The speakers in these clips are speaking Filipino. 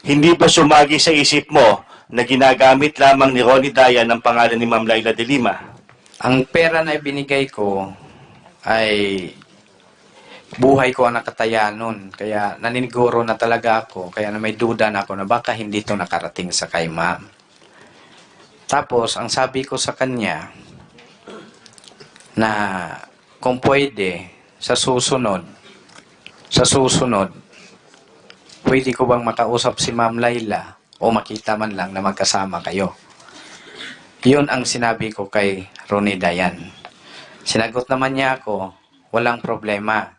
Hindi ba sumagi sa isip mo na ginagamit lamang ni Ronnie Dayan ang pangalan ni Ma'am Laila de Lima? Ang pera na ibinigay ko ay buhay ko ang nakataya nun. Kaya naniniguro na talaga ako. Kaya na may duda na ako na baka hindi to nakarating sa kay ma'am. Tapos, ang sabi ko sa kanya na kung pwede, sa susunod, pwede ko bang makausap si Ma'am Laila o makita man lang na magkasama kayo? Yun ang sinabi ko kay Ronnie Dayan. Sinagot naman niya ako, walang problema.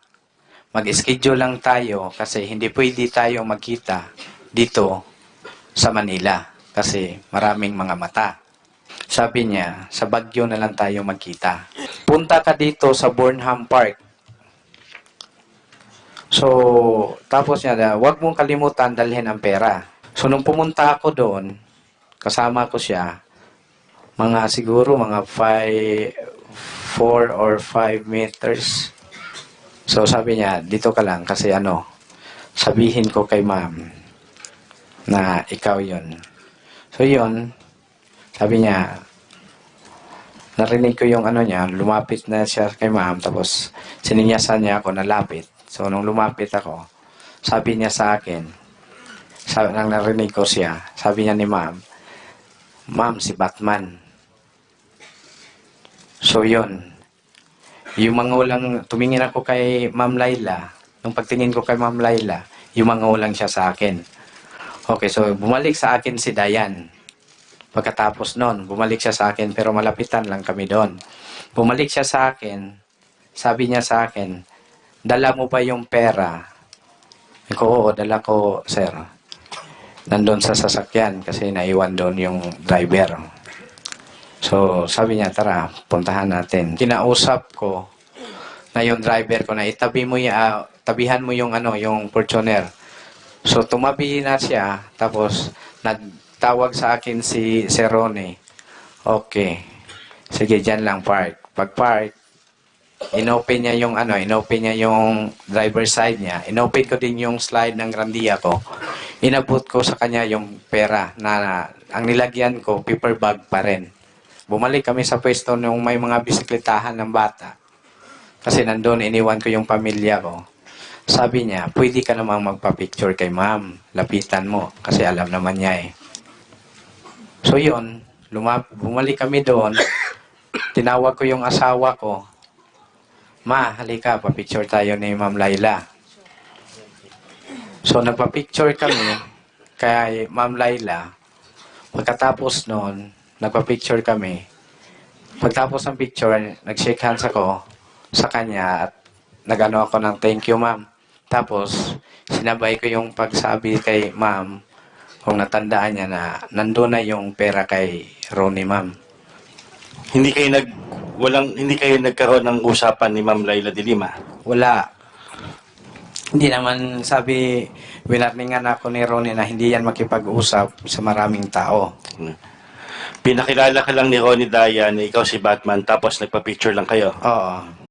Mag-schedule lang tayo kasi hindi pwede tayo magkita dito sa Manila kasi maraming mga mata. Sabi niya, sa Baguio na lang tayo magkita. Punta ka dito sa Burnham Park. So, tapos niya, wag mong kalimutan dalhin ang pera. So, nung pumunta ako doon, kasama ko siya, siguro mga 4 or 5 meters. So, sabi niya, dito ka lang kasi sabihin ko kay ma'am na ikaw yun. So, yun, sabi niya, narinig ko yung niya, lumapit na siya kay ma'am, tapos sininyasan niya ako na lapit. So, nung lumapit ako, sabi niya sa akin, nang narinig ko siya, sabi niya ni ma'am, ma'am, si Batman. So, yun. Yung mga ulang, tumingin ako kay Ma'am Laila. Nung pagtingin ko kay Ma'am Laila, yung mga ulang siya sa akin. Okay, so bumalik sa akin si Dayan. Pagkatapos nun, bumalik siya sa akin, pero malapitan lang kami doon. Bumalik siya sa akin, sabi niya sa akin, dala mo ba yung pera? Ako, oo, dala ko, sir. Nandun sa sasakyan kasi naiwan doon yung driver. So, sabi niya, tara, puntahan natin. Kinausap ko na yung driver ko na tabihan mo yung yung Fortuner. So, tumabi na siya, tapos nagtawag sa akin si Ronnie. Okay. Sige, dyan lang park. Pag-park, inopen niya yung driver side niya. Inopen ko din yung slide ng Grandia ko. Inabot ko sa kanya yung pera na ang nilagyan ko, paper bag pa rin. Bumalik kami sa pwesto nung may mga bisikletahan ng bata. Kasi nandun, iniwan ko yung pamilya ko. Sabi niya, pwede ka namang magpa-picture kay ma'am. Lapitan mo. Kasi alam naman niya eh. So yun, bumalik kami doon. Tinawag ko yung asawa ko. Ma, halika, pa-picture tayo ni Ma'am Laila. So, nagpa-picture kami kay Ma'am Laila. Pagkatapos noon, nagpa-picture kami. Pagtapos ng picture, nag-shake hands ako sa kanya at nagano ako ng thank you, ma'am. Tapos, sinabay ko yung pagsabi kay ma'am kung natandaan niya na nandun na yung pera kay Ronnie, ma'am. Hindi kayo nagkaroon ng usapan ni Ma'am Laila de Lima? Wala. Hindi naman winarningan ako ni Ronnie na hindi yan makipag-usap sa maraming tao. Pinakilala ka lang ni Ronnie Dayan na ikaw si Batman tapos nagpa-picture lang kayo? Oo.